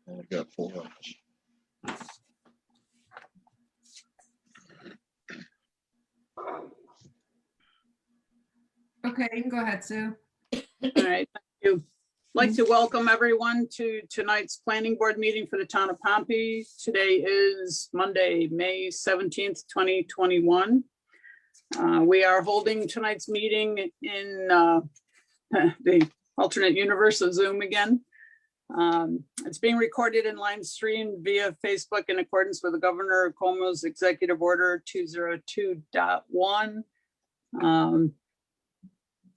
And I've got 4 others. Okay, you can go ahead, Sue. All right, thank you. I'd like to welcome everyone to tonight's planning board meeting for the town of Pompey. Today is Monday, May 17th, 2021. We are holding tonight's meeting in the alternate universe of Zoom again. It's being recorded and live streamed via Facebook in accordance with the Governor of Cuomo's Executive Order 202.1.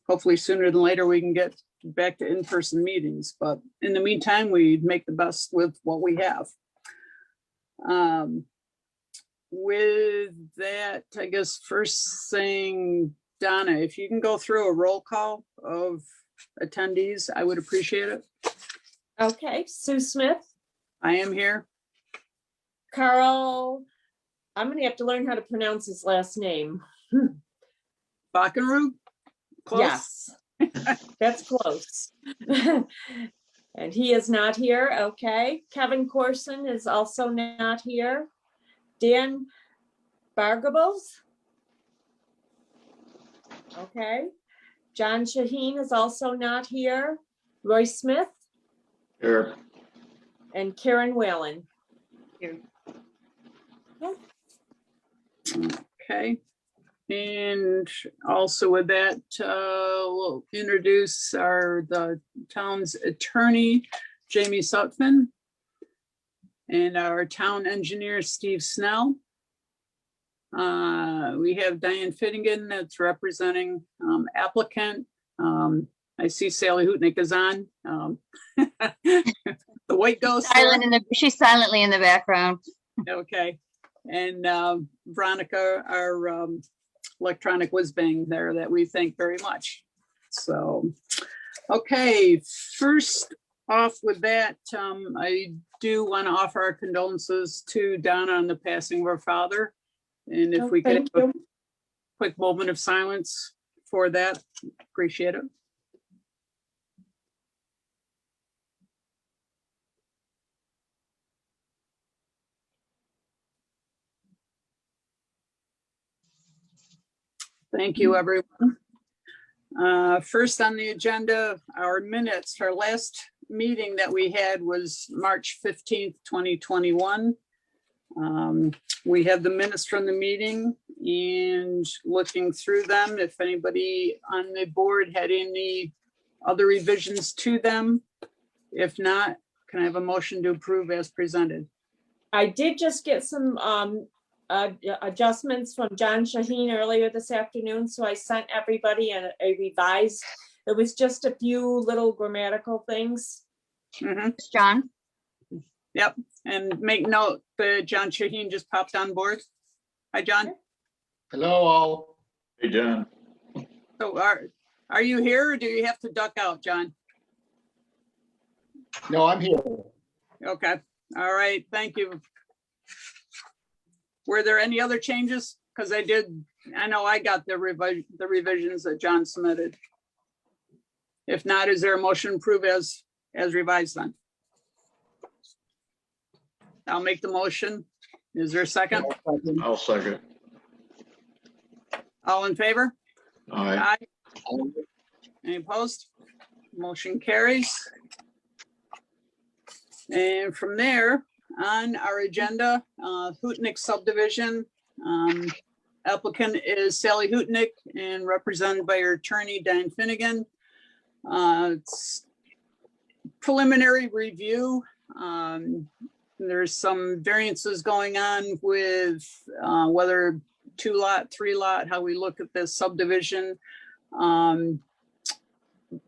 Hopefully sooner than later we can get back to in-person meetings, but in the meantime, we make the best with what we have. With that, I guess first thing, Donna, if you can go through a roll call of attendees, I would appreciate it. Okay, Sue Smith, I am here. Carl, I'm gonna have to learn how to pronounce his last name. Bakenrud? Close? Yes, that's close. And he is not here, okay. Kevin Corson is also not here. Dan Bargabos. Okay. John Shaheen is also not here. Roy Smith Here. and Karen Whalen. Okay. And also with that, we'll introduce the town's attorney, Jamie Sutphin, and our town engineer, Steve Snell. We have Diane Finnegan that's representing applicant. I see Sally Hootnick is on. The white ghost. She's silently in the background. Okay. And Veronica, our electronic whiz bang there that we thank very much. So, okay, first off with that, I do want to offer our condolences to Donna on the passing of her father. And if we could have a quick moment of silence for that, appreciate it. Thank you, everyone. First on the agenda, our minutes. Our last meeting that we had was March 15th, 2021. We have the minutes from the meeting and looking through them. If anybody on the board had any other revisions to them, if not, can I have a motion to approve as presented? I did just get some adjustments from John Shaheen earlier this afternoon, so I sent everybody a revised. It was just a few little grammatical things. Mm-hmm. John? Yep, and make note that John Shaheen just popped on board. Hi, John. Hello, all. Hey, John. So are you here or do you have to duck out, John? No, I'm here. Okay, all right, thank you. Were there any other changes? Because I know I got the revisions that John submitted. If not, is there a motion to approve as revised then? I'll make the motion. Is there a second? I'll second. All in favor? All right. Aye. Any opposed? Motion carries. And from there, on our agenda, Hootnick Subdivision. Applicant is Sally Hootnick and represented by her attorney, Dan Finnegan. It's preliminary review. There's some variances going on with whether 2-lot, 3-lot, how we look at this subdivision.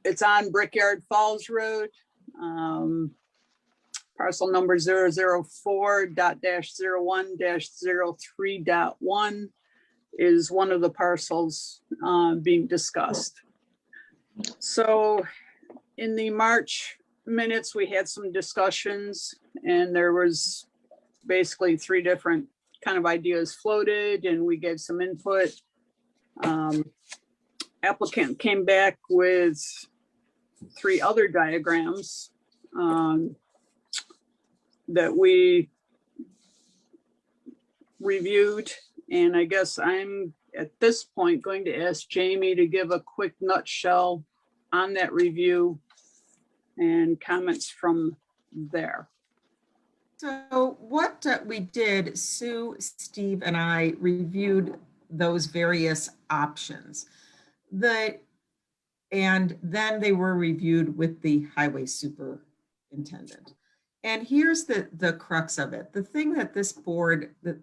It's on Brickyard Falls Road. Parcel number 004.-01-03.1 is one of the parcels being discussed. So in the March minutes, we had some discussions and there was basically 3 different kind of ideas floated and we gave some input. Applicant came back with 3 other diagrams. that we reviewed. And I guess I'm at this point going to ask Jamie to give a quick nutshell on that review and comments from there. So what we did, Sue, Steve, and I reviewed those various options. And then they were reviewed with the highway superintendent. And here's the crux of it. The thing that this board that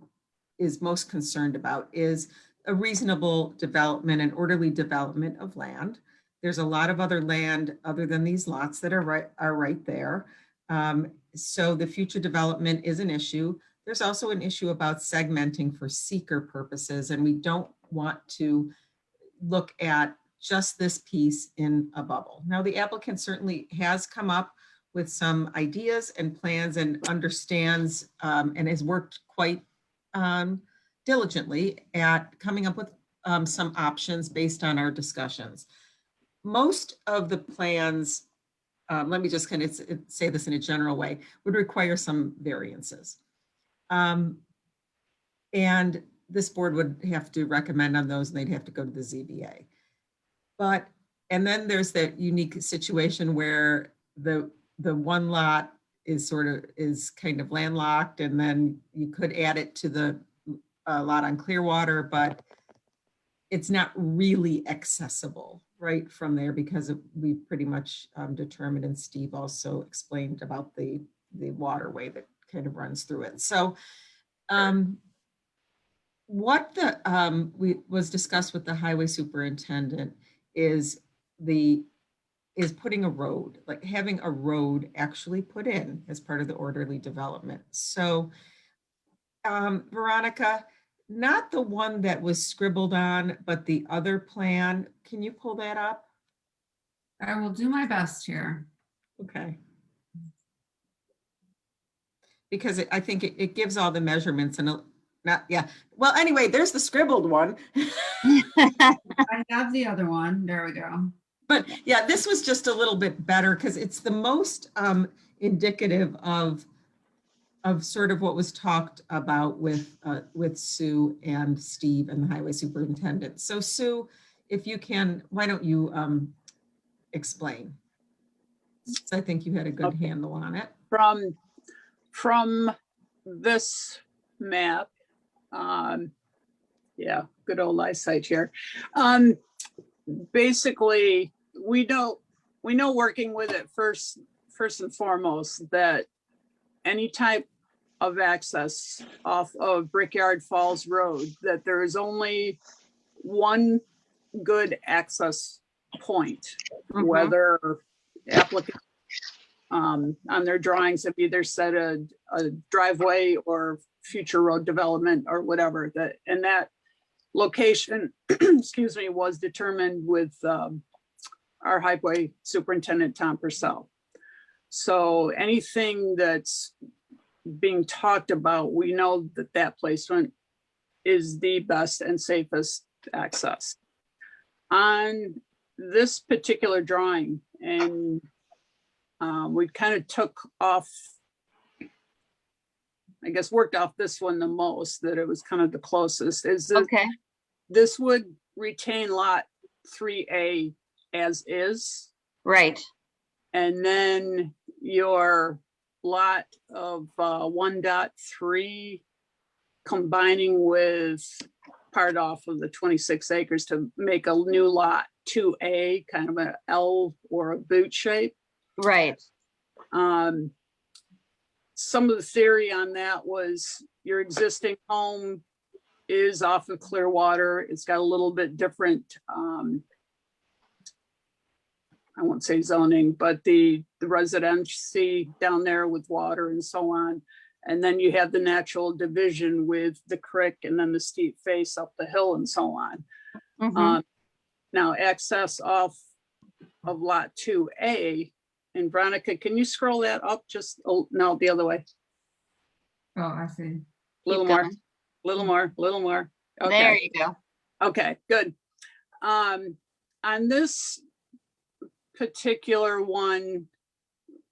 is most concerned about is a reasonable development and orderly development of land. There's a lot of other land other than these lots that are right there. So the future development is an issue. There's also an issue about segmenting for seeker purposes, and we don't want to look at just this piece in a bubble. Now, the applicant certainly has come up with some ideas and plans and understands and has worked quite diligently at coming up with some options based on our discussions. Most of the plans, let me just kind of say this in a general way, would require some variances. And this board would have to recommend on those, and they'd have to go to the ZBA. And then there's that unique situation where the one lot is kind of landlocked, and then you could add it to the lot on Clearwater, but it's not really accessible right from there because we pretty much determined, and Steve also explained about the waterway that kind of runs through it. So what was discussed with the highway superintendent is putting a road, like having a road actually put in as part of the orderly development. So Veronica, not the one that was scribbled on, but the other plan. Can you pull that up? I will do my best here. Okay. Because I think it gives all the measurements and yeah. Well, anyway, there's the scribbled one. I have the other one. There we go. But yeah, this was just a little bit better because it's the most indicative of sort of what was talked about with Sue and Steve and the highway superintendent. So Sue, if you can, why don't you explain? So I think you had a good handle on it. From this map, yeah, good old eyesight here. Basically, we know working with it first and foremost that any type of access off of Brickyard Falls Road, that there is only one good access point, whether applicant on their drawings have either set a driveway or future road development or whatever, and that location, excuse me, was determined with our highway superintendent, Tom Purcell. So anything that's being talked about, we know that placement is the best and safest access. On this particular drawing, and we kind of took off, I guess worked off this one the most, that it was kind of the closest, is that Okay. this would retain lot 3A as is. Right. And then your lot of 1.3 combining with part off of the 26 acres to make a new lot 2A, kind of an L or a boot shape. Right. Some of the theory on that was your existing home is off of Clearwater. It's got a little bit different, I won't say zoning, but the residency down there with water and so on. And then you have the natural division with the creek and then the steep face up the hill and so on. Now access off of lot 2A, and Veronica, can you scroll that up just, no, the other way. Oh, I see. Little Keep more, going. little more. Okay. There you go. Okay, good. On this particular one,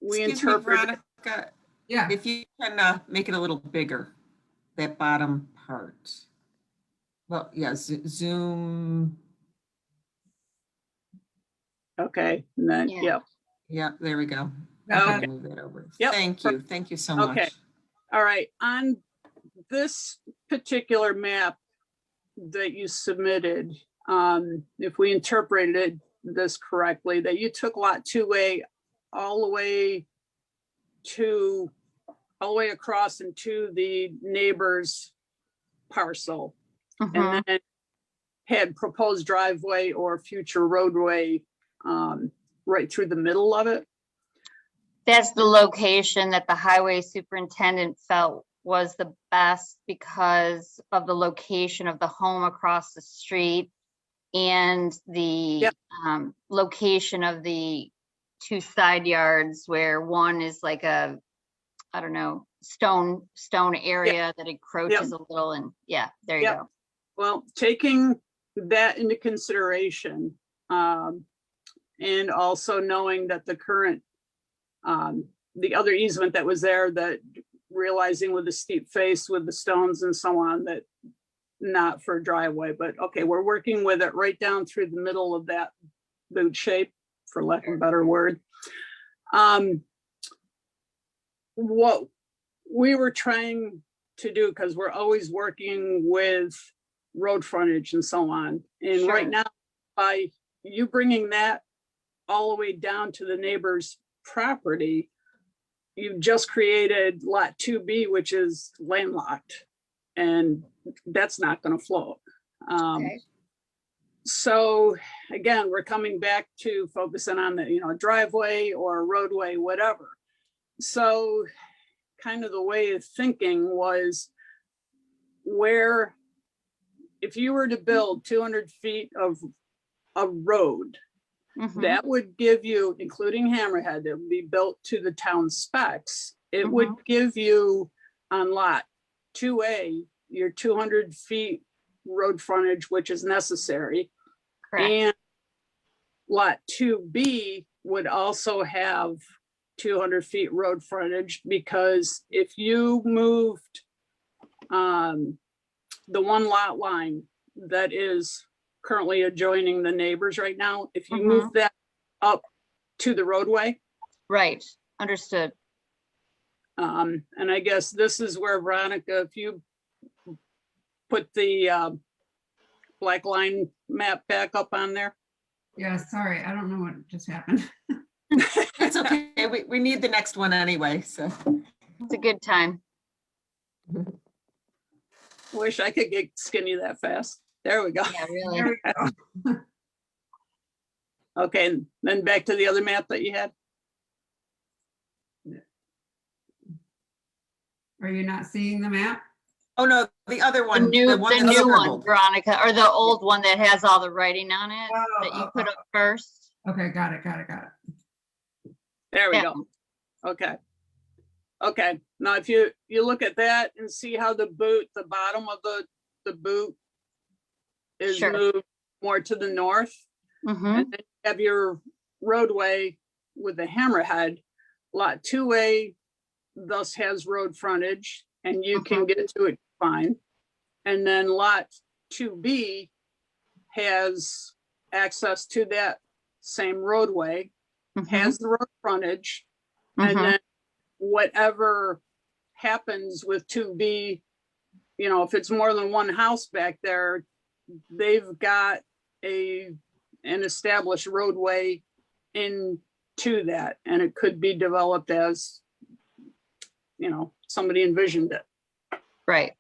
we Excuse me, interpret. Veronica, Yeah, If you can make it a little bigger, that bottom part. Well, yeah, zoom. Okay, and then, Yeah. yep, Yeah, there we go. Okay. I'm gonna move that over. Yep. Thank you. Thank you so Okay. much. all right. On this particular map that you submitted, if we interpreted this correctly, that you took lot 2A all the way across into the neighbor's parcel, Mhm. and then had proposed driveway or future roadway right through the middle of it. That's the location that the highway superintendent felt was the best because of the location of the home across the street and the Yep. location of the two side yards where one is like a, I don't know, stone area that encroaches a little, and yeah, there you Yep. go. Well, taking that into consideration, and also knowing that the current, the other easement that was there, that realizing with the steep face with the stones and so on, that not for driveway, but okay, we're working with it right down through the middle of that boot shape, for lack of a better word. What we were trying to do, because we're always working with road frontage and so on, and right Sure. now, by you bringing that all the way down to the neighbor's property, you've just created lot 2B, which is landlocked, and that's not going to float. Okay. So again, we're coming back to focusing on the, driveway or roadway, whatever. So kind of the way of thinking was, where if you were to build 200 feet of a road, Mhm. that would give you, including Hammerhead, that would be built to the town specs. It would give you on lot 2A, your 200 feet road frontage, which is necessary. Correct. And lot 2B would also have 200 feet road frontage, because if you moved the one lot line that is currently adjoining the neighbors right now, if you move that up to the roadway, Right. Understood. and I guess this is where, Veronica, if you put the black line map back up on there. yeah, sorry, I don't know what just happened. It's okay. We need the next one anyway, so. It's a good time. Wish I could get skinny that fast. There we go. Yeah, really. There we go. Okay, and then back to the other map that you had. Are you not seeing the map? Oh, no, the other The one. new that's one, scribbled. Veronica, or the old one that has all the writing on it that you put up first. Okay, got it. There we Yeah. go. Okay. Okay, now if you look at that and see how the bottom of the boot is Sure. moved more to the north, Mhm. and then you have your roadway with the hammerhead. Lot 2A thus has road frontage, and you can get to it fine. And then lot 2B has access to that same roadway, has the road frontage, and Mhm. then whatever happens with 2B, if it's more than one house back there, they've got an established roadway into that, and it could be developed as, somebody envisioned it. Right.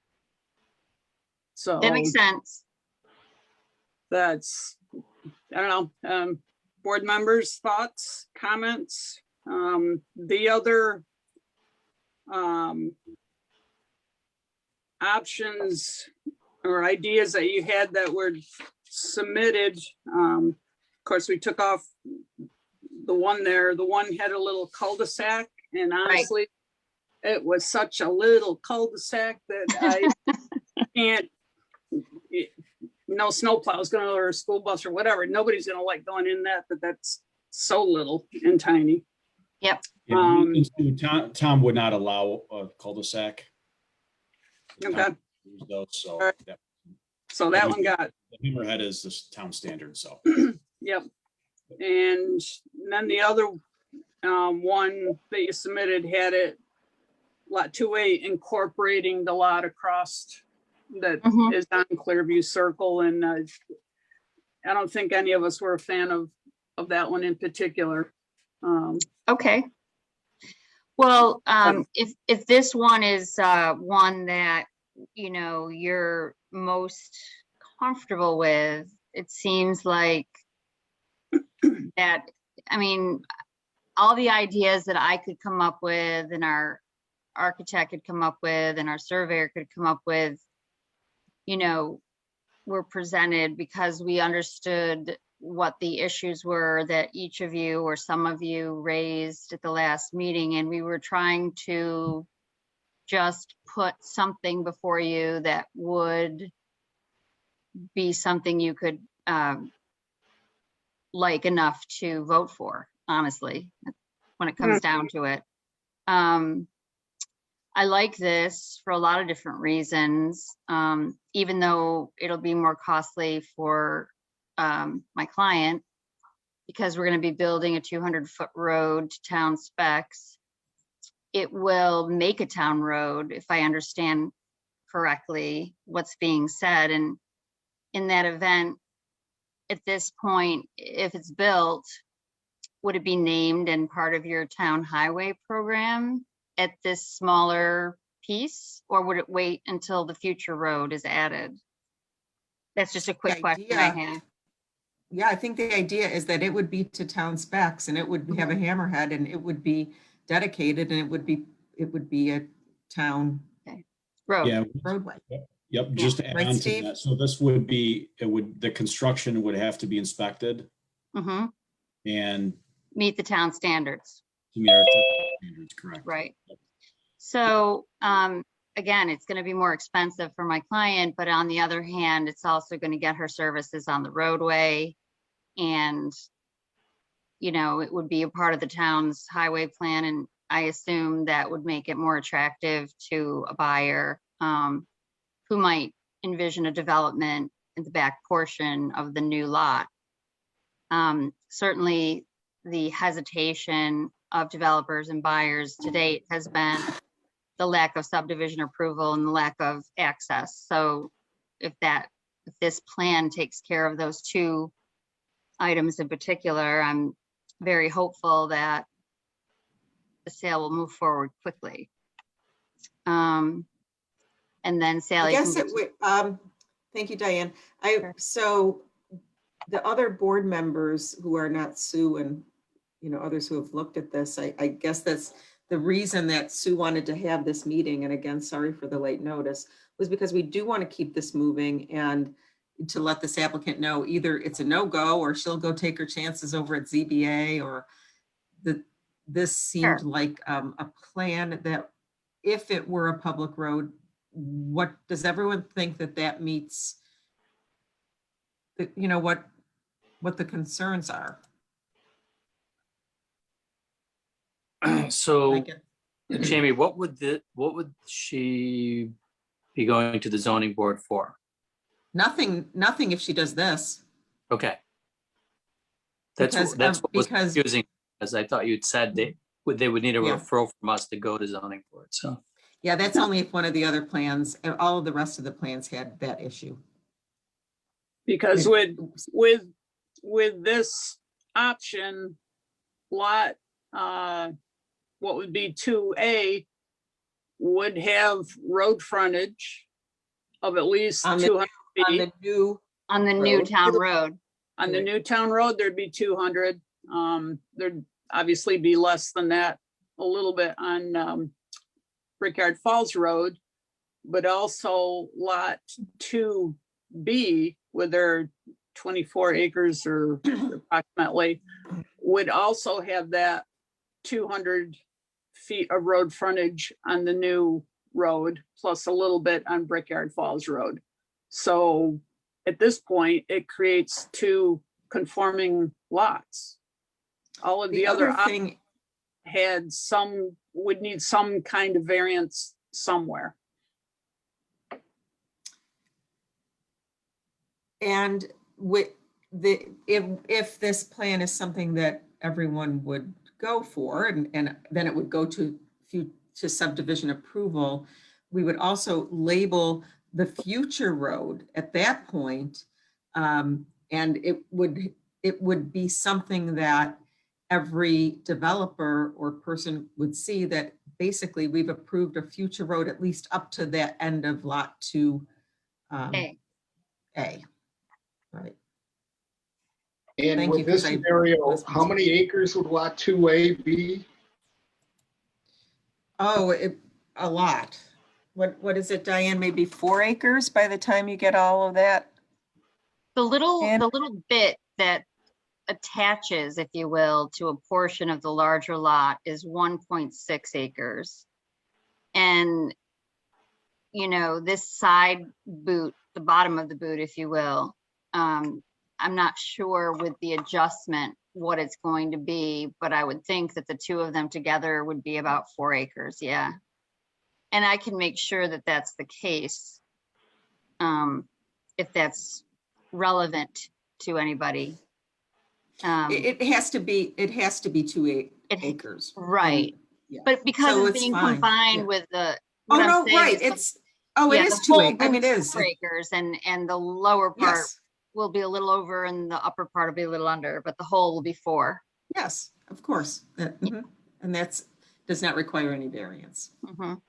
So That makes sense. that's, I don't know, board members' thoughts, comments. The other options or ideas that you had that were submitted, of course, we took off the one there. The one had a little cul-de-sac, and honestly, it was such a little cul-de-sac that I can't, no snowplow's gonna, or a school bus or whatever, nobody's gonna like going in that, but that's so little and tiny. Yeah, Um, Tom would not allow a cul-de-sac. Okay, Those, so Alright. that- so that one got, the hammerhead is the town standard, so. yep. And then the other one that you submitted had it lot 2A incorporating the lot across that Mhm. is on Clearview Circle. And I don't think any of us were a fan of that one in particular. Okay. Well, if this one is one that, you know, you're most comfortable with, it seems like that, I mean, all the ideas that I could come up with and our architect could come up with and our surveyor could come up with, you know, were presented because we understood what the issues were that each of you or some of you raised at the last meeting. And we were trying to just put something before you that would be something you could like enough to vote for, honestly, when it comes down to it. I like this for a lot of different reasons, even though it'll be more costly for my client, because we're going to be building a 200-foot road to town specs. It will make a town road, if I understand correctly what's being said. And in that event, at this point, if it's built, would it be named and part of your town highway program at this smaller piece, or would it wait until the future road is added? That's just a quick question I have. Yeah, I think the idea is that it would be to town specs and it would have a hammerhead and it would be dedicated and it would be a town Road. Yeah, roadway. yep, just to add Right, on to Steve? that. So this would be, the construction would have to be inspected Mm-hmm. and Meet the town standards. to meet our technical standards, correct? Right. So, again, it's going to be more expensive for my client, but on the other hand, it's also going to get her services on the roadway. And, you know, it would be a part of the town's highway plan. And I assume that would make it more attractive to a buyer who might envision a development in the back portion of the new lot. Certainly, the hesitation of developers and buyers to date has been the lack of subdivision approval and the lack of access. So if this plan takes care of those two items in particular, I'm very hopeful that the sale will move forward quickly. And then I Sally. guess can it get- would, thank you, Diane. So the other board members who are not Sue and, you know, others who have looked at this, I guess that's the reason that Sue wanted to have this meeting. And again, sorry for the late notice, was because we do want to keep this moving and to let this applicant know either it's a no-go or she'll go take her chances over at ZBA, or this seemed Sure. like a plan that if it were a public road, what does everyone think that meets the, you know, what the concerns are? So Like, Jamie, what would she be going to the zoning board for? nothing if she does this. Okay. Because, That's what was because- confusing, as I thought you'd said they would need a Yeah. referral from us to go to zoning board, so. Yeah, that's only if one of the other plans, and all of the rest of the plans had that issue. Because with this option, lot, what would be 2A would have road frontage of at least On the- 200 On feet. the new, On the new Road. town road. On the Right. new town road, there'd be 200. There'd obviously be less than that, a little bit on Brickyard Falls Road, but also lot 2B with their 24 acres or approximately would also have that 200 feet of road frontage on the new road, plus a little bit on Brickyard Falls Road. So at this point, it creates two conforming lots. All of the the other other, thing, would need some kind of variance somewhere. And if this plan is something that everyone would go for, and then it would go to subdivision approval, we would also label the future road at that point. And it would be something that every developer or person would see, that basically we've approved a future road at least up to that end of lot 2A. Right. And Thank you, with this 'cause I scenario, was how many acres would lot 2A be? Oh, a lot. What is it, Diane? Maybe 4 acres by the time you get all of that? The little And- bit that attaches, if you will, to a portion of the larger lot is 1.6 acres. And, you know, this side boot, the bottom of the boot, if you will, I'm not sure with the adjustment what it's going to be, but I would think that the two of them together would be about 4 acres, yeah. And I can make sure that that's the case, if that's relevant to anybody. It has to be 2 acres. Right. Yeah. But because So it's it's being fine, combined yeah. with the. Oh, what I'm no, saying right. is the- It yeah, is the 2 whole acres. I mean, it boot's is. 4 acres, and the lower part Yes, will be a little over and the upper part will be a little under, but the whole will be 4. yes, of course. And that's, does not require any variance. Mhm.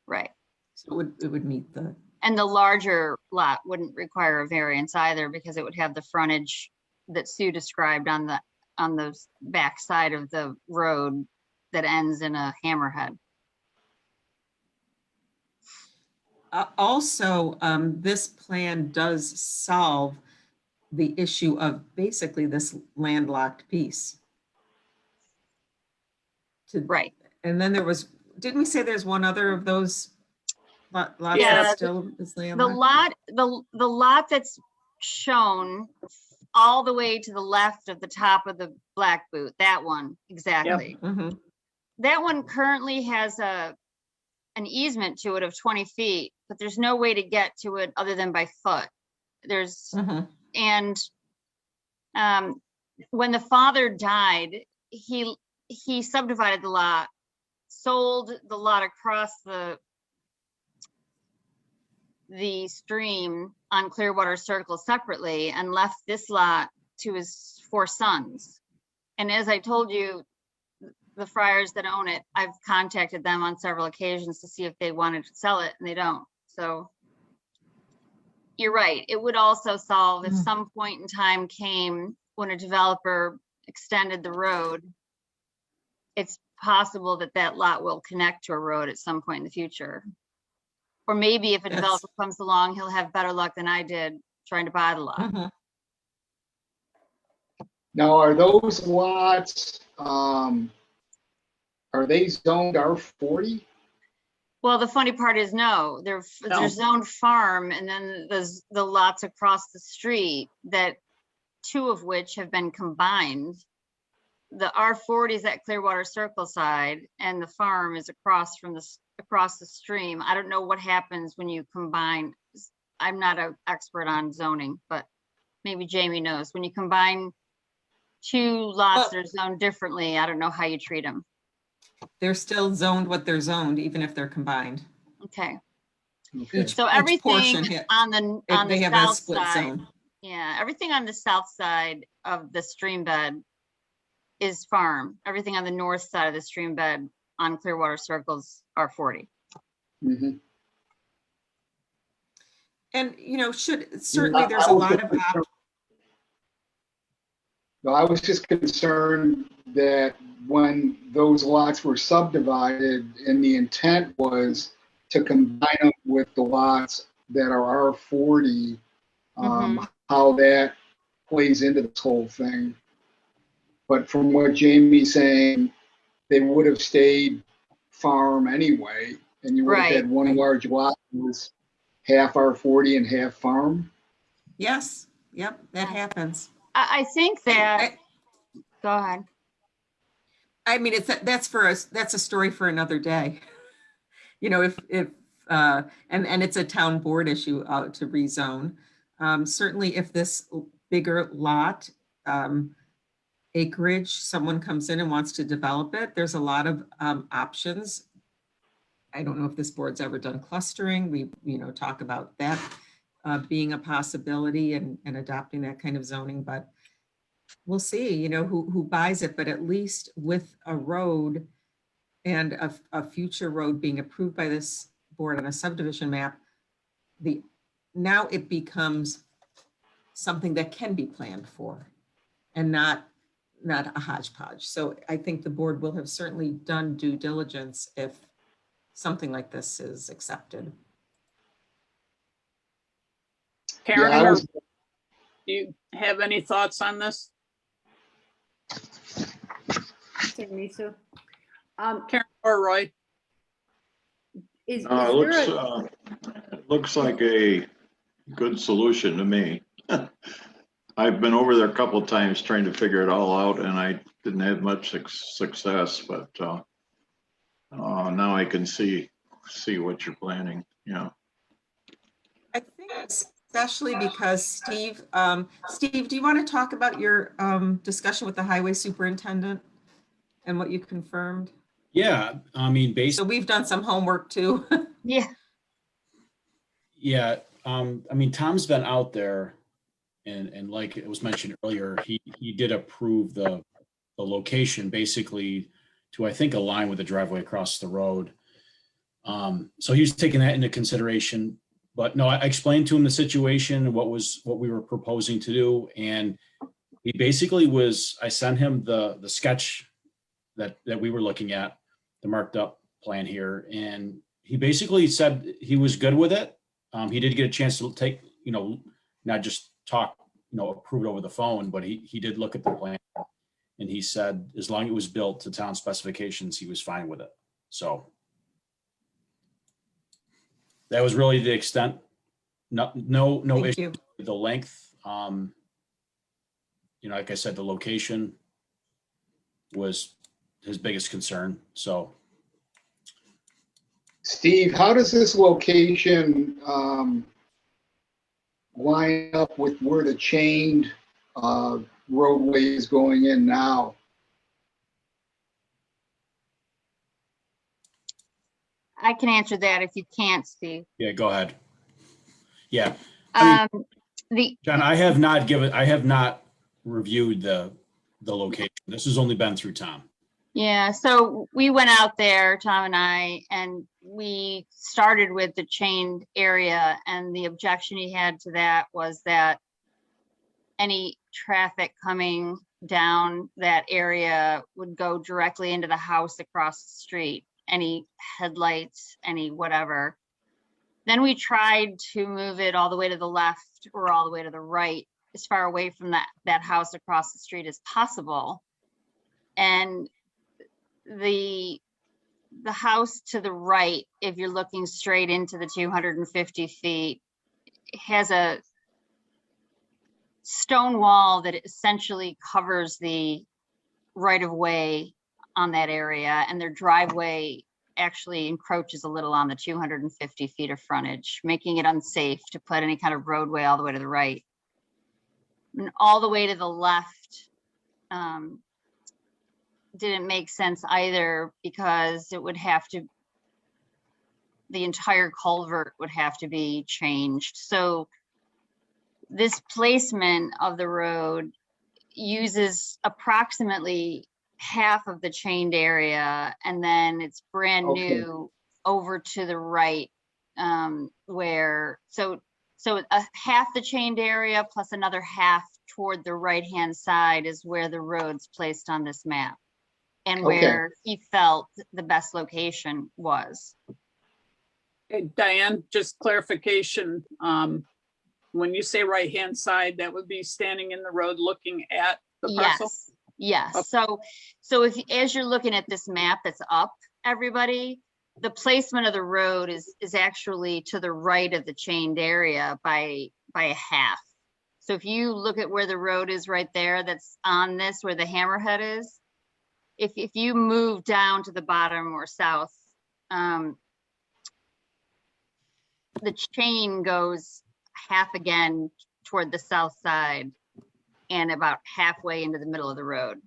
Right. So it would meet the, And the larger lot wouldn't require a variance either, because it would have the frontage that Sue described on the back side of the road that ends in a hammerhead. also, this plan does solve the issue of basically this landlocked piece. Right. And then didn't we say there's one other of those lots Yeah, that still is The landlocked? lot that's shown all the way to the left of the top of the black boot, that one, exactly. Mhm. That one currently has an easement to it of 20 feet, but there's no way to get to it other than by foot. Mhm. And when the father died, he subdivided the lot, sold the lot across the stream on Clearwater Circle separately, and left this lot to his 4 sons. And as I told you, the friars that own it, I've contacted them on several occasions to see if they wanted to sell it, and they don't. So you're right. It would also solve if some point in time came when a developer extended the road. It's possible that that lot will connect to a road at some point in the future. Or maybe if a Yes. developer comes along, he'll have better luck than I did trying to buy the lot. Mhm. Now, are those lots, are they zoned R40? Well, the funny part is no, they're No. zoned farm, and then there's the lots across the street that 2 of which have been combined. The R40 is at Clearwater Circle side, and the farm is across the stream. I don't know what happens when you combine. I'm not an expert on zoning, but maybe Jamie knows. When you combine 2 lots that are zoned differently, I don't know how you treat them. They're still zoned what they're zoned, even if they're combined. Okay, Okay. so Each everything portion on the They have a south split side, zone. yeah, everything on the south side of the stream bed is farm. Everything on the north side of the stream bed on Clearwater Circles are 40. Mhm. And, certainly I- there's I a was lot of, just No, I was just concerned that when those lots were subdivided and the intent was to combine them with the lots that are R40, how that plays into this whole thing. But from what Jamie's saying, they would have stayed farm anyway, and you would have had one large lot that was half R40 and half farm. yes, yep, that happens. I think that, go ahead. I mean, that's for us, that's a story for another day. You know, and it's a town board issue to rezone. Certainly if this bigger lot, acreage, someone comes in and wants to develop it, there's a lot of options. I don't know if this board's ever done clustering. We, talk about that being a possibility and adopting that kind of zoning, but we'll see, who buys it, but at least with a road and a future road being approved by this board on a subdivision map, now it becomes something that can be planned for and not a hodgepodge. So I think the board will have certainly done due diligence if something like this is accepted. Karen, Yeah, I or was- do you have any thoughts on this? Lisa. Karen or Roy? Is It there a, looks like a good solution to me. I've been over there a couple of times trying to figure it all out and I didn't have much success, but now I can see what you're planning. Yeah. I think especially because Steve, do you want to talk about your discussion with the highway superintendent and what you confirmed? Yeah, I mean, So we've done some homework too. Yeah, yeah, I mean, Tom's been out there and like it was mentioned earlier, he did approve the location basically to, I think, align with the driveway across the road. So he was taking that into consideration, but no, I explained to him the situation, what we were proposing to do. And he basically I sent him the sketch that we were looking at, the marked up plan here. And he basically said he was good with it. He did get a chance to take, not just talk, approve it over the phone, but he did look at the plan. And he said, as long as it was built to town specifications, he was fine with it. So that was really the extent. No Thank issue you. with the length. Like I said, the location was his biggest concern. So Steve, how does this location line up with where the chained roadway is going in now? I can answer that if you can't, Steve. yeah, go ahead. Yeah, I John, I have not reviewed the location. This has only been through Tom. Yeah, so we went out there, Tom and I, and we started with the chained area, and the objection he had to that was that any traffic coming down that area would go directly into the house across the street, any headlights, any whatever. Then we tried to move it all the way to the left or all the way to the right, as far away from that house across the street as possible. And the house to the right, if you're looking straight into the 250 feet, has a stone wall that essentially covers the right of way on that area, and their driveway actually encroaches a little on the 250 feet of frontage, making it unsafe to put any kind of roadway all the way to the right. And all the way to the left didn't make sense either, because it would have to, the entire culvert would have to be changed. So this placement of the road uses approximately half of the chained area, and then it's brand new over to the right, where so half the chained area plus another half toward the right hand side is where the road's placed on this map, and where he felt the best location was. Hey, Diane, just clarification. When you say right hand side, that would be standing in the road looking at the parcel? Yes. Okay. So if, as you're looking at this map that's up, everybody, the placement of the road is actually to the right of the chained area by a half. So if you look at where the road is right there, that's on this, where the hammerhead is, if you move down to the bottom or south, the chain goes half again toward the south side and about halfway into the middle of the road.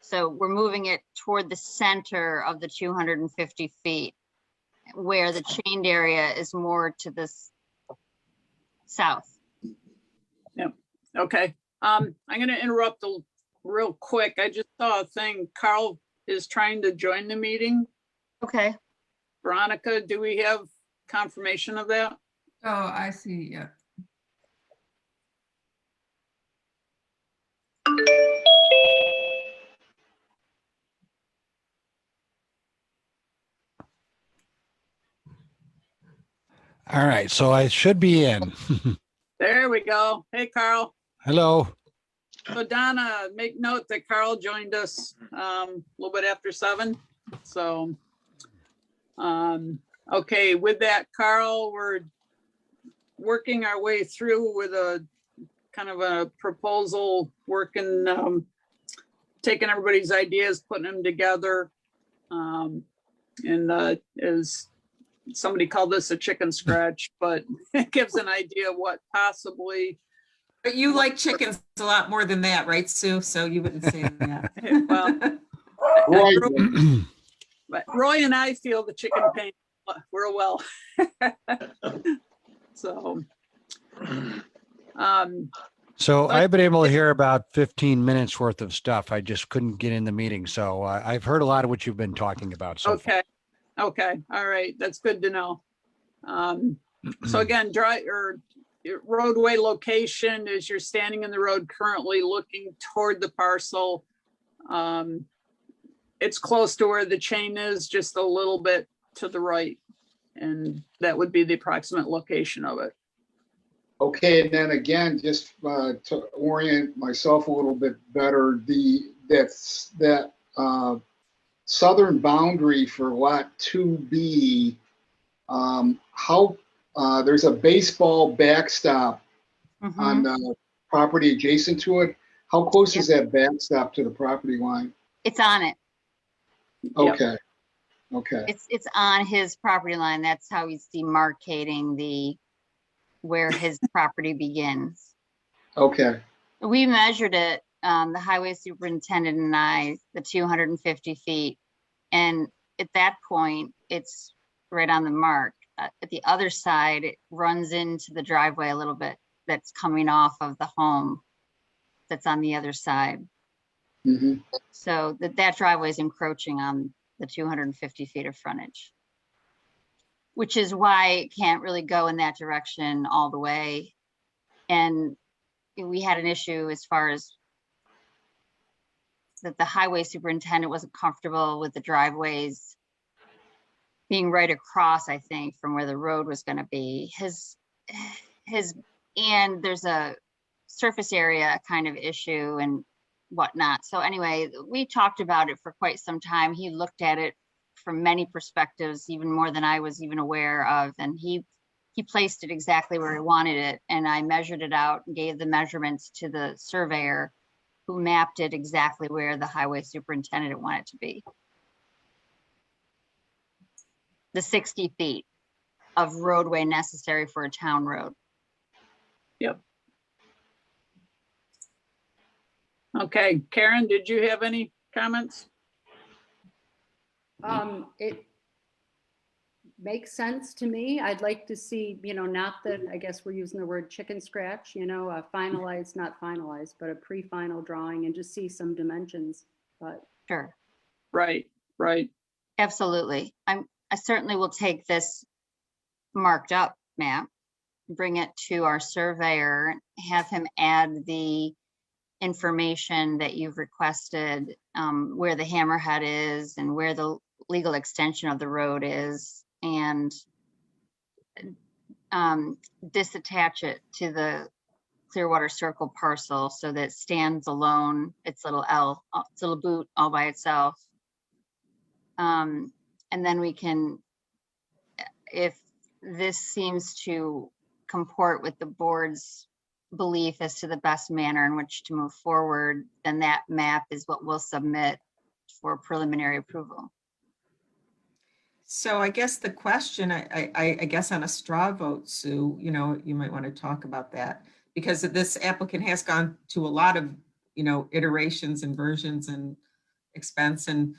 So we're moving it toward the center of the 250 feet, where the chained area is more to the south. Okay, I'm gonna interrupt real quick. I just saw a thing. Carl is trying to join the meeting. Okay. Veronica, do we have confirmation of that? Oh, I see, yeah. All right, so I should be in. There we go. Hey, Carl. Hello. So Donna, make note that Carl joined us a little bit after 7. So, okay, with that, Carl, we're working our way through with a kind of a proposal, working, taking everybody's ideas, putting them together. And as somebody called this a chicken scratch, but it gives an idea of what possibly. But you like chickens a lot more than that, right, Sue? So you wouldn't say that. Well, Right. but Roy and I feel the chicken pain real well. So, So I've been able to hear about 15 minutes worth of stuff. I just couldn't get in the meeting. So I've heard a lot of what you've been talking about so far. okay, okay, all right, that's good to know. So again, roadway location is you're standing in the road currently looking toward the parcel. It's close to where the chain is, just a little bit to the right. And that would be the approximate location of it. Okay, and then again, just to orient myself a little bit better, that southern boundary for lot 2B, there's a baseball backstop on the property adjacent to it. How close is that backstop to the property line? It's on it. Okay, okay, It's on his property line. That's how he's demarcating where his property begins. okay, We measured it, the highway superintendent and I, the 250 feet. And at that point, it's right on the mark. At the other side, it runs into the driveway a little bit that's coming off of the home that's on the other side. hmm So that driveway is encroaching on the 250 feet of frontage, which is why it can't really go in that direction all the way. And we had an issue as far as that the highway superintendent wasn't comfortable with the driveways being right across, I think, from where the road was going to be. And there's a surface area kind of issue and whatnot. So anyway, we talked about it for quite some time. He looked at it from many perspectives, even more than I was even aware of. And he placed it exactly where he wanted it. And I measured it out and gave the measurements to the surveyor who mapped it exactly where the highway superintendent wanted it to be. The 60 feet of roadway necessary for a town road. Yep. Okay, Karen, did you have any comments? It makes sense to me. I'd like to see, not that, I guess we're using the word chicken scratch, a finalized, not finalized, but a pre-final drawing and just see some dimensions, but. Sure. Right, right. Absolutely. I certainly will take this marked up map, bring it to our surveyor, have him add the information that you've requested, where the hammerhead is and where the legal extension of the road is, and disattach it to the Clearwater Circle parcel so that it stands alone, its little boot all by itself. And then we can, if this seems to comport with the board's belief as to the best manner in which to move forward, then that map is what we'll submit for preliminary approval. So I guess the question, I guess on a straw vote, Sue, you know, you might want to talk about that, because this applicant has gone to a lot of, you know, iterations and versions and expense. And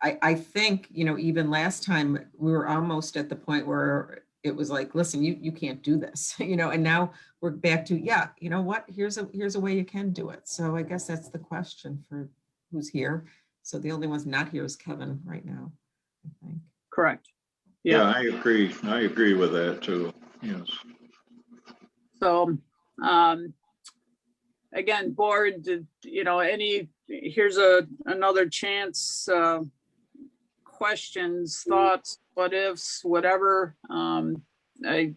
I think, you know, even last time we were almost at the point where it was like, listen, you can't do this, you know, and now we're back to, yeah, you know what, here's a way you can do it. So I guess that's the question for who's here. So the only one's not here is Kevin right now, I think. Correct. Yeah, I agree. I agree with that too. Yes. So, again, board, you know, here's another chance, questions, thoughts, what ifs, whatever. I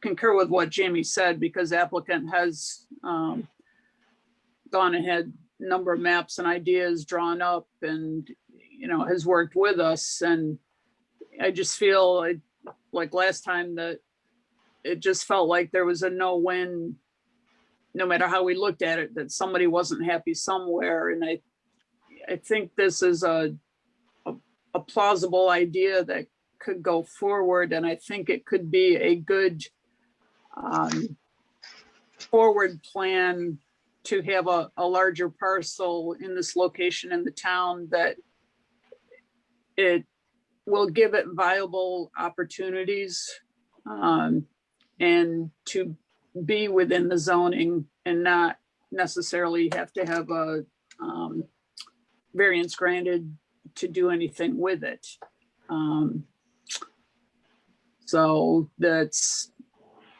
concur with what Jamie said, because applicant has, gone ahead, number of maps and ideas drawn up, and, you know, has worked with us. And I just feel like last time that it just felt like there was a no-win, no matter how we looked at it, that somebody wasn't happy somewhere. And I think this is a plausible idea that could go forward. And I think it could be a good forward plan to have a larger parcel in this location in the town, that it will give it viable opportunities, and to be within the zoning and not necessarily have to have a variance granted to do anything with it. So that's,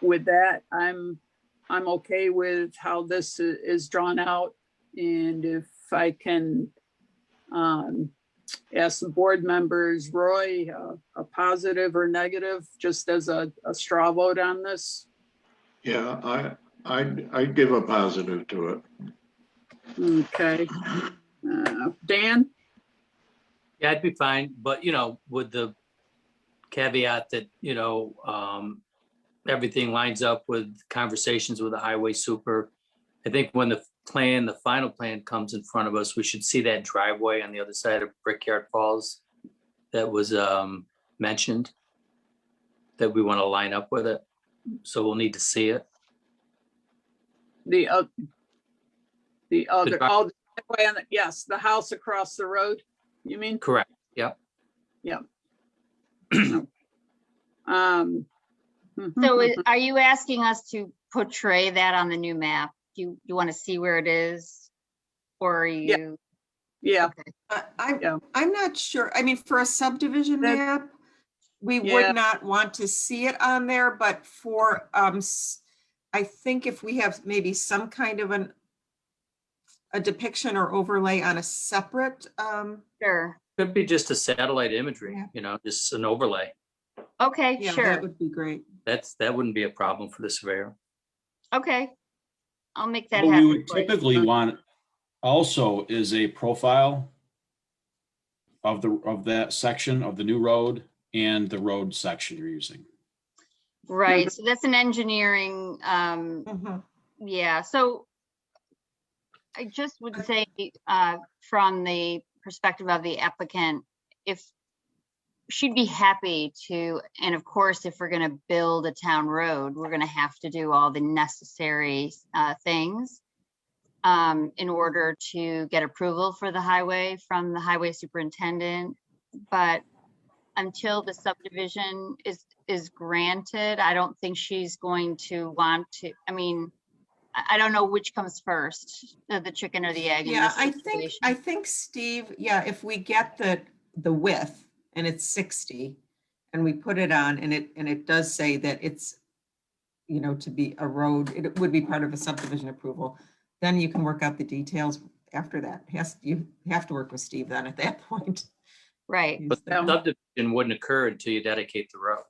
with that, I'm okay with how this is drawn out. And if I can ask the board members, Roy, a positive or negative, just as a straw vote on this. Yeah, I'd give a positive to it. Okay. Dan? Yeah, I'd be fine, but you know, with the caveat that, you know, everything lines up with conversations with the highway super. I think when the final plan comes in front of us, we should see that driveway on the other side of Brickyard Falls that was mentioned, that we want to line up with it. So we'll need to see it. The other, oh, yes, the house across the road, you mean? Correct. Yep. Yep. So are you asking us to portray that on the new map? Do you want to see where it is? Or are you? Yeah. I'm not sure. I mean, for a subdivision That- map, we Yeah. would not want to see it on there, but for, I think if we have maybe some kind of a depiction or overlay on a separate, Sure. Could be just a satellite imagery, Yeah. you know, just an overlay. Okay, yeah, sure. that would be great. That wouldn't be a problem for the surveyor. Okay. I'll make that What we happen. would for you. typically want also is a profile of that section of the new road and the road section you're using. Right, so that's an engineering, Mhm. yeah, so I just would say, from the perspective of the applicant, if she'd be happy to, and of course, if we're gonna build a town road, we're gonna have to do all the necessary things in order to get approval for the highway from the highway superintendent. But until the subdivision is granted, I don't think she's going to want to, I mean, I don't know which comes first, the chicken or the egg in Yeah, this I situation. think Steve, yeah, if we get the width and it's 60 and we put it on and it does say that it's, you know, to be a road, it would be part of a subdivision approval, then you can work out the details after that. You have to work with Steve then at that point. Right, But the Yeah. subdivision wouldn't occur until you dedicate the road.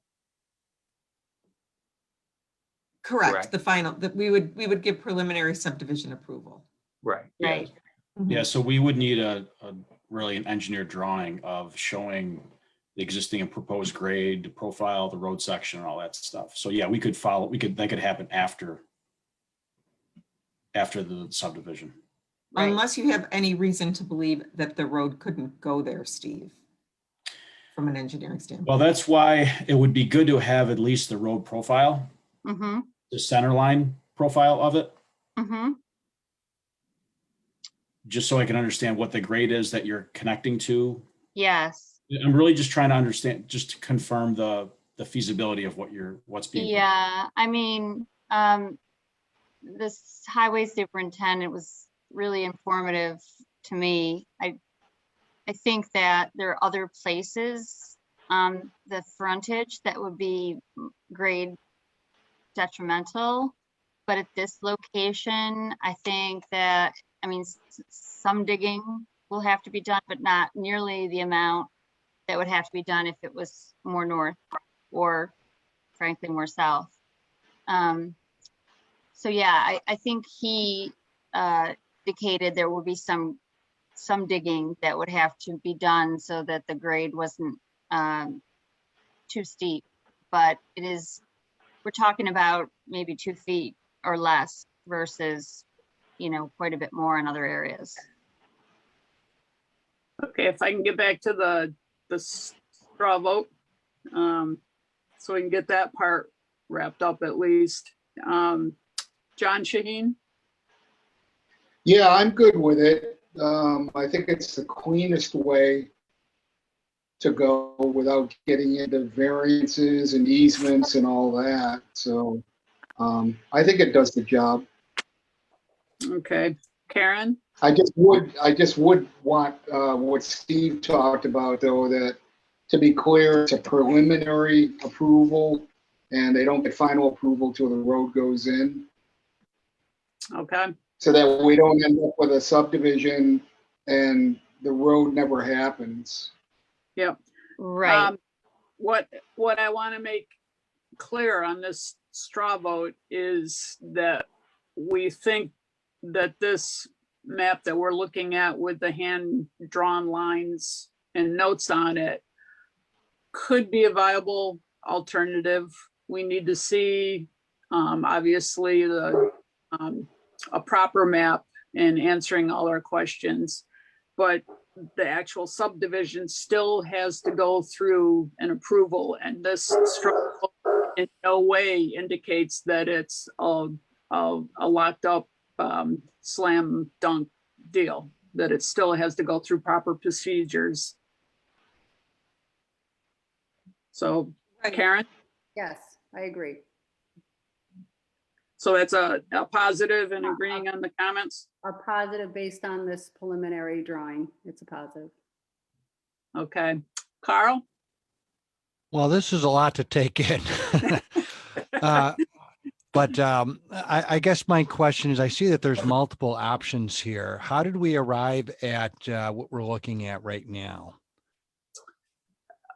Correct, Correct. the final, that we would give preliminary subdivision approval. Right. right. Yeah, so we would need really an engineered drawing of showing the existing and proposed grade, the profile, the road section, and all that stuff. So yeah, that could happen after the subdivision. Right. Unless you have any reason to believe that the road couldn't go there, Steve, from an engineering standpoint. Well, that's why it would be good to have at least the road profile, Mm-hmm, the center line profile of it, mm-hmm. just so I can understand what the grade is that you're connecting to. Yes. I'm really just trying to understand, just to confirm the feasibility of what's being. Yeah, I mean, this highway superintendent was really informative to me. I think that there are other places on the frontage that would be grade detrimental. But at this location, I think that, I mean, some digging will have to be done, but not nearly the amount that would have to be done if it was more north or frankly more south. So yeah, I think he indicated there will be some digging that would have to be done so that the grade wasn't too steep. But it is, we're talking about maybe 2 feet or less versus, quite a bit more in other areas. Okay, if I can get back to the straw vote, so we can get that part wrapped up at least. John Shaheen? Yeah, I'm good with it. I think it's the cleanest way to go without getting into variances and easements and all that. So I think it does the job. Okay, Karen? I just would want what Steve talked about, though, that to be clear, it's a preliminary approval and they don't get final approval till the road goes in. Okay, So that we don't end up with a subdivision and the road never happens. yep. Right. What I want to make clear on this straw vote is that we think that this map that we're looking at with the hand-drawn lines and notes on it could be a viable alternative. We need to see, obviously, a proper map and answering all our questions. But the actual subdivision still has to go through an approval, and this struggle in no way indicates that it's a locked up slam dunk deal, that it still has to go through proper procedures. So Karen, Yes, I agree. so that's a positive and agreeing on the comments. A positive based on this preliminary drawing. It's a positive. Okay, Carl? Well, this is a lot to take in. But I guess my question is, I see that there's multiple options here. How did we arrive at what we're looking at right now?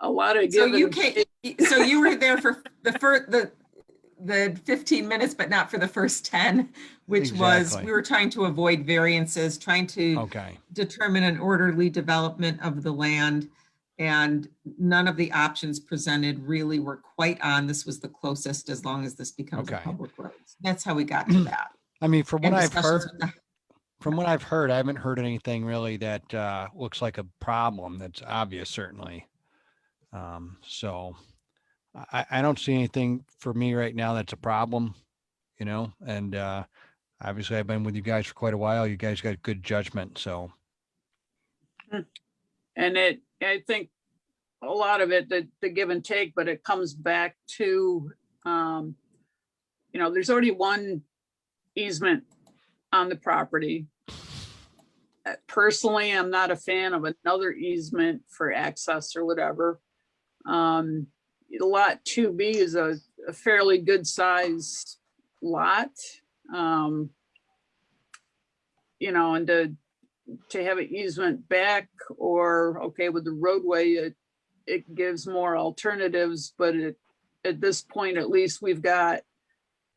A lot of So given. so you were there for the 15 minutes, but not for the first 10, which was, Exactly. we were trying to avoid variances, trying to Okay. determine an orderly development of the land. And none of the options presented really were quite on. This was the closest, as long as this becomes a Okay. public road. That's how we got to that. I mean, from what And I've discussions heard, with the- I haven't heard anything really that looks like a problem that's obvious, certainly. So I don't see anything for me right now that's a problem, and obviously I've been with you guys for quite a while. You guys got good judgment, so. And I think a lot of it, the give and take, but it comes back to, there's already one easement on the property. Personally, I'm not a fan of another easement for access or whatever. Lot 2B is a fairly good size lot. And to have an easement back, or okay, with the roadway, it gives more alternatives, but at this point, at least we've got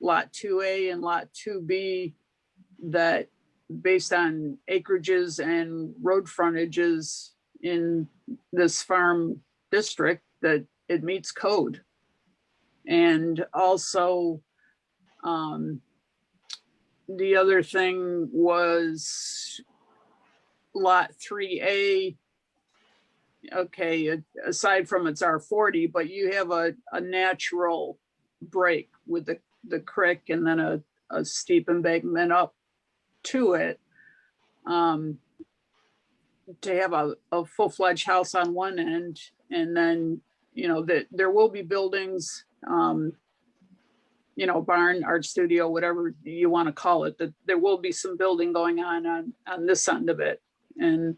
lot 2A and lot 2B that, based on acreages and road frontages in this farm district, that it meets code. And also, the other thing was lot 3A. Okay, aside from it's R40, but you have a natural break with the creek and then a steep embankment up to it. To have a full-fledged house on one end, and then, you know, that there will be buildings, you know, barn, art studio, whatever you want to call it, that there will be some building going on this end of it. And,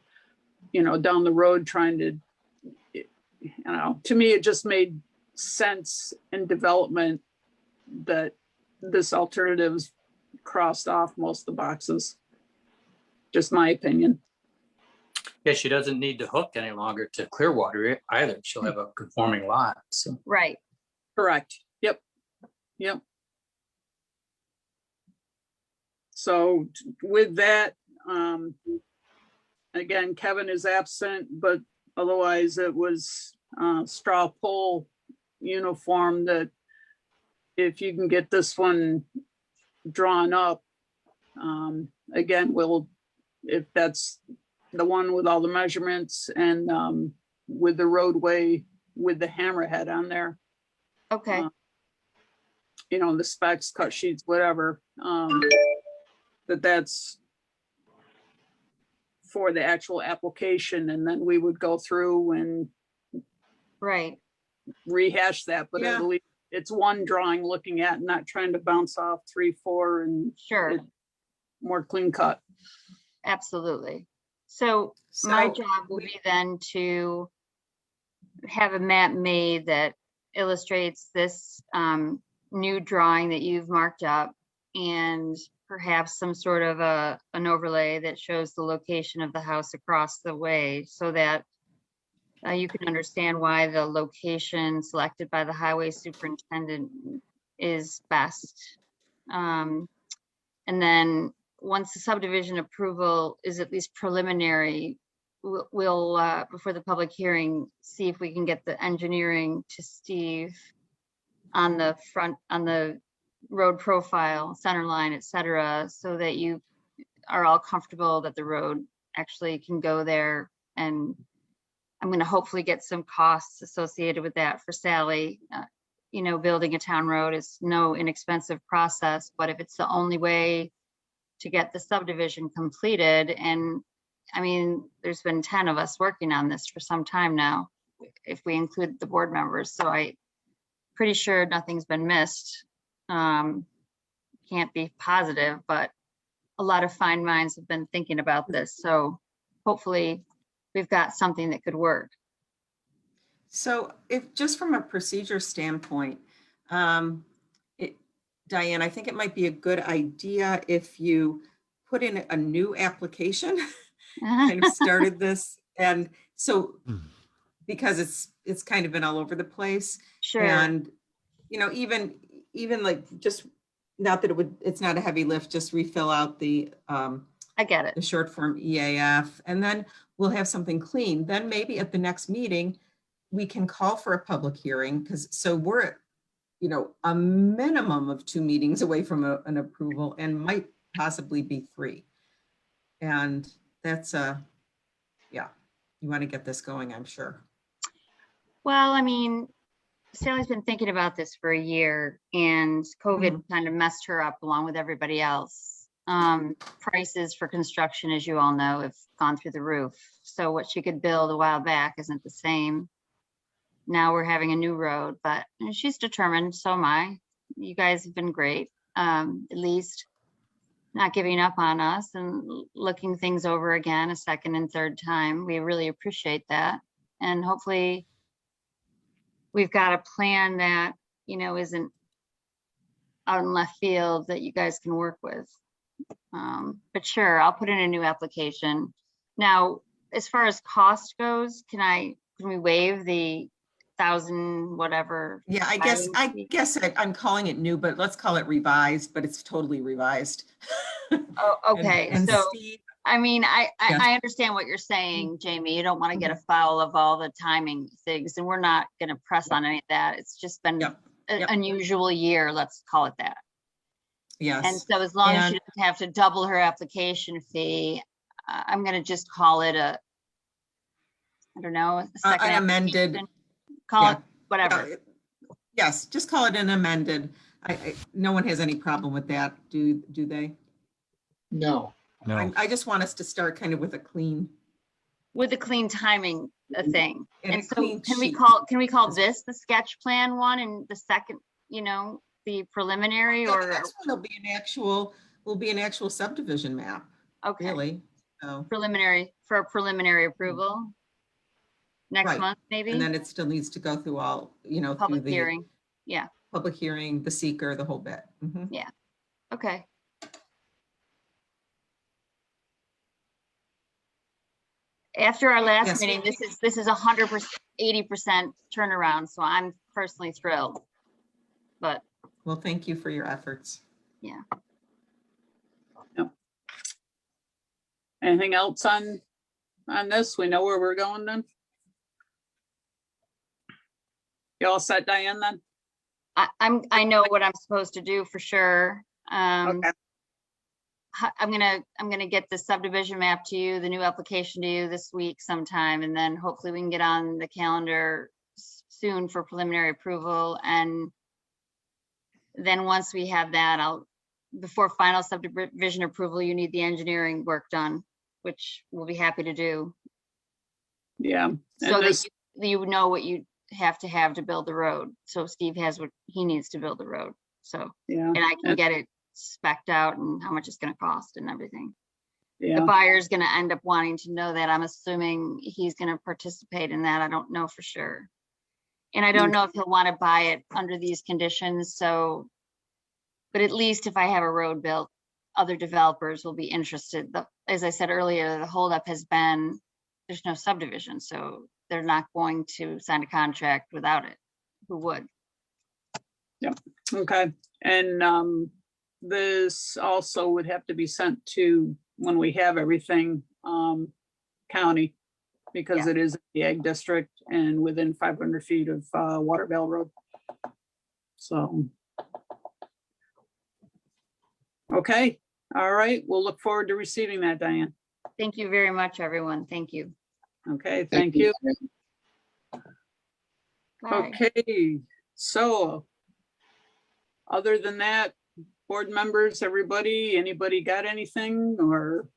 you know, down the road trying to, you know, to me, it just made sense in development that this alternative's crossed off most of the boxes. Just my opinion. Yeah, she doesn't need to hook any longer to Clearwater either. She'll have a conforming lot, so. Right. Correct. Yep. Yep. So with that, again, Kevin is absent, but otherwise it was straw poll uniform that if you can get this one drawn up, again, we'll, if that's the one with all the measurements and with the roadway with the hammerhead on there, Okay. you know, the specs, cut sheets, whatever, that's for the actual application, and then we would go through and Right. rehash that, but Yeah. at least it's one drawing looking at, not trying to bounce off 3, 4 and Sure. it- more clean cut. Absolutely. So my So job will be then to have a map made that illustrates this new drawing that you've marked up, and perhaps some sort of an overlay that shows the location of the house across the way, so that you can understand why the location selected by the highway superintendent is best. And then once the subdivision approval is at least preliminary, we'll before the public hearing, see if we can get the engineering to Steve on the front, on the road profile, center line, et cetera, so that you are all comfortable that the road actually can go there. And I'm going to hopefully get some costs associated with that for Sally. You know, building a town road is no inexpensive process, but if it's the only way to get the subdivision completed, and I mean, there's been 10 of us working on this for some time now, if we include the board members, so I pretty sure nothing's been missed. Can't be positive, but a lot of fine minds have been thinking about this, so hopefully we've got something that could work. So if, just from a procedure standpoint, Diane, I think it might be a good idea if you put in a new application, kind of started this. And so, because it's kind of been all over the place. Sure. And, you know, even like, just not that it's not a heavy lift, just refill out the, I get it. the short form EAF, and then we'll have something clean. Then maybe at the next meeting, we can call for a public hearing, because so we're, you know, a minimum of 2 meetings away from an approval, and might possibly be 3. And that's yeah, you want to get this going, I'm sure. Well, I mean, Sally's been thinking about this for a year, and COVID kind of messed her up along with everybody else. Prices for construction, as you all know, have gone through the roof. So what she could build a while back isn't the same. Now we're having a new road, but she's determined, so am I. You guys have been great, at least not giving up on us and looking things over again a second and third time. We really appreciate that. And hopefully we've got a plan that, you know, isn't out in left field that you guys can work with. But sure, I'll put in a new application. Now, as far as cost goes, can we waive the 1,000 whatever? Yeah, I guess I'm calling it new, but let's call it revised, but it's totally revised. Oh, okay. And So, Steve, I mean, Yes. I understand what you're saying, Jamie. You don't want to get afoul of all the timing things, and we're not going to press on any of that. It's just been Yep. an Yep. unusual year. Let's call it that. Yes. And so as long as she And- doesn't have to double her application fee, I'm gonna just call it a, I don't know, a second An amended, application. Call yeah. it whatever. Yes, just call it an amended. No one has any problem with that, do they? No. No, I just want us to start kind of with a clean. With the clean timing thing. And a And so clean can we sheet. call this the sketch plan one and the second, the preliminary The or, next one will be an actual subdivision map, okay, really. So, preliminary, for a preliminary approval? Next Right. month, maybe? and then it still needs to go through all, through Public the hearing. Yeah, public hearing, the seeker, the whole bit. Mhm. okay. After our last Yes. meeting, this is 100%, 80% turnaround, so I'm personally thrilled. But Well, thank you for your efforts. Anything else on this? We know where we're going then? You all set, Diane, then? I know what I'm supposed to do for sure. Okay. I'm gonna get the subdivision map to you, the new application to you this week sometime, and then hopefully we can get on the calendar soon for preliminary approval. And then once we have that, before final subdivision approval, you need the engineering work done, which we'll be happy to do. Yeah. So And that this- you know what you have to build the road. So Steve has what he needs to build the road. So, Yeah, and I can And- get it spec'd out and how much it's gonna cost and everything. The yeah, buyer's gonna end up wanting to know that. I'm assuming he's gonna participate in that. I don't know for sure. And I don't know if he'll want to buy it under these conditions, so. But at least if I have a road built, other developers will be interested. As I said earlier, the holdup has been, there's no subdivision, so they're not going to sign a contract without it. Who would? okay. And this also would have to be sent to, when we have everything, county, because Yeah. it is the ag district and within 500 feet of Waterville Road. So. Okay, all right, we'll look forward to receiving that, Diane. Thank you very much, everyone. Thank you. Okay, thank you. Bye. Okay, so other than that, board members, anybody got anything or?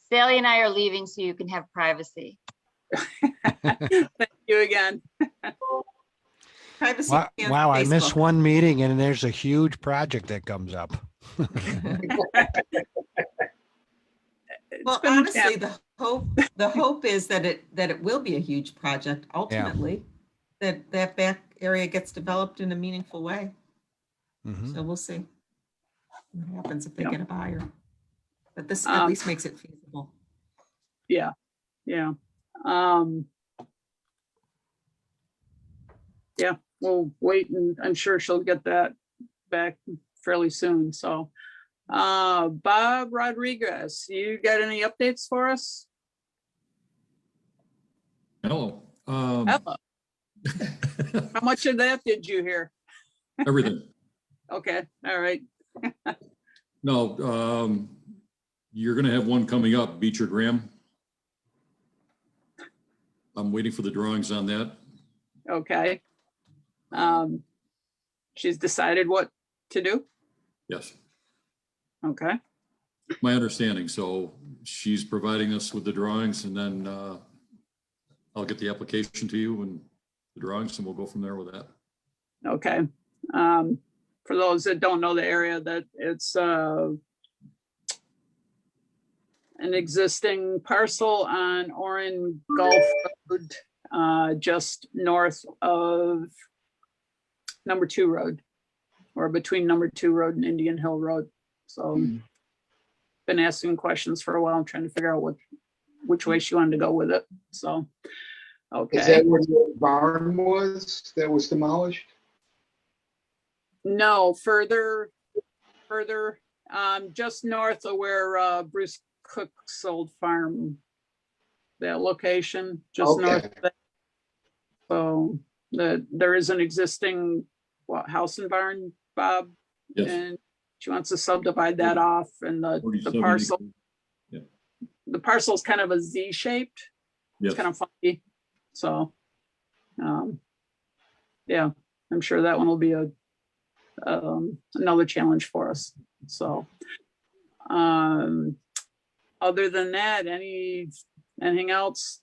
Sally and I are leaving so you can have privacy. Thank you again. Privacy. wow, and wow, I missed Facebook. one meeting and there's a huge project that comes up. It's Well, been- honestly, the hope is that it will be a huge project ultimately, that back area gets developed in a meaningful way. Mhm. So we'll see what happens if they Yeah. get a buyer. But this at Um, least makes it feasible. Yeah, yeah. Yeah, we'll wait and I'm sure she'll get that back fairly soon, so. Bob Rodriguez, you got any updates for us? Hello. Hello. How much of that did you hear? Everything. Okay, all right. No, you're gonna have one coming up, Beecher Graham. I'm waiting for the drawings on that. Okay. She's decided what to do? Yes, Okay, my understanding. So she's providing us with the drawings and then I'll get the application to you and the drawings and we'll go from there with that. okay. For those that don't know the area, that it's an existing parcel on Orin Gulf Road, just north of number 2 road, or between number 2 road and Indian Hill Road. So been asking questions for a while. I'm trying to figure out which way she wanted to go with it. So, Is okay. that where the barn was that was demolished? No, further, just north of where Bruce Cook's old farm, that location, just north of Okay. that. So there is an existing, house and barn, Bob? Yes, And She wants to subdivide that off, and the 47 parcel, acres. Yeah. the parcel's kind of a Z shaped. It's Yes. kind of funky. So, yeah, I'm sure that one will be another challenge for us. So, other than that, anything else?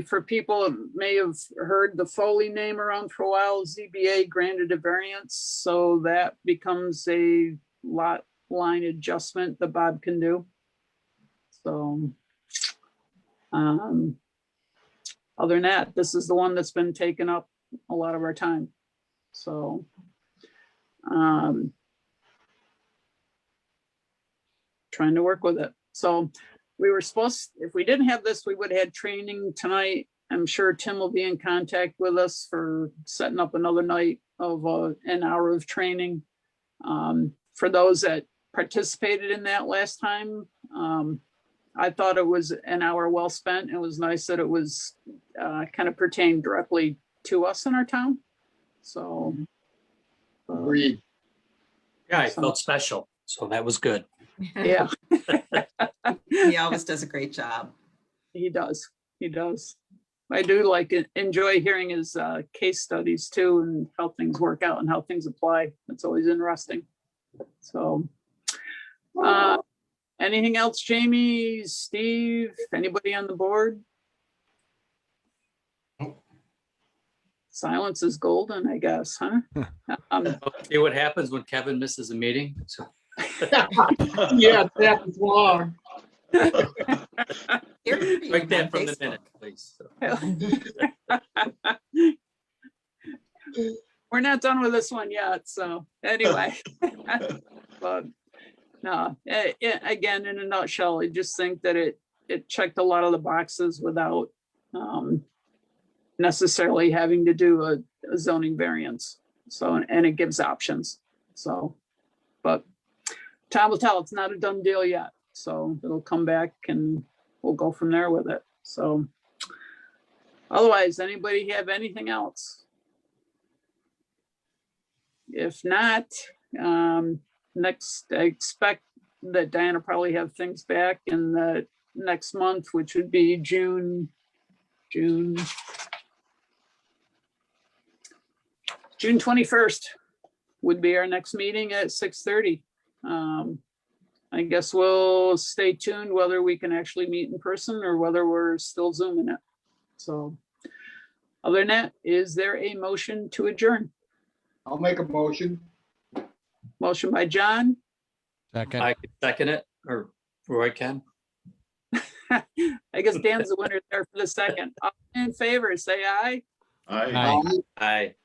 For people who may have heard the Foley name around for a while, ZBA granted a variance, so that becomes a lot line adjustment that Bob can do. So, other than that, this is the one that's been taking up a lot of our time. So, trying to work with it. So we were supposed, if we didn't have this, we would have had training tonight. I'm sure Tim will be in contact with us for setting up another night of an hour of training. For those that participated in that last time, I thought it was an hour well spent. It was nice that it was kind of pertained directly to us in our town. So. Agreed. Yeah, I felt special, so that was good. Yeah. He always does a great job. He does. He does. I do enjoy hearing his case studies too, and how things work out and how things apply. It's always interesting. So, anything else, Jamie, Steve, anybody on the board? Silence is golden, I guess, huh? See what happens when Kevin misses a meeting. So Yeah, that's long. Here for you break that on from the Facebook. minute, please. We're not done with this one yet, so anyway. But no, again, in a nutshell, I just think that it checked a lot of the boxes without necessarily having to do a zoning variance. So, and it gives options. So, but time will tell. It's not a done deal yet. So it'll come back and we'll go from there with it. So otherwise, anybody have anything else? If not, next, I expect that Diana probably have things back in the next month, which would be June 21st would be our next meeting at 6:30. I guess we'll stay tuned whether we can actually meet in person or whether we're still Zooming it. So other than that, is there a motion to adjourn? I'll make a motion. Motion by John. Second. I could second it, or Roy can. I guess Dan's the winner there for the second. All in favor, say aye. Aye. Aye.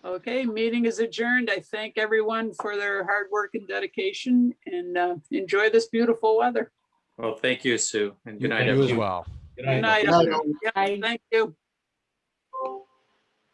Okay, meeting is adjourned. I thank everyone for their hard work and dedication, and enjoy this beautiful weather. Well, thank you, Sue, and good night, You as everyone. well. Good night. Night. everyone. Yeah, thank you.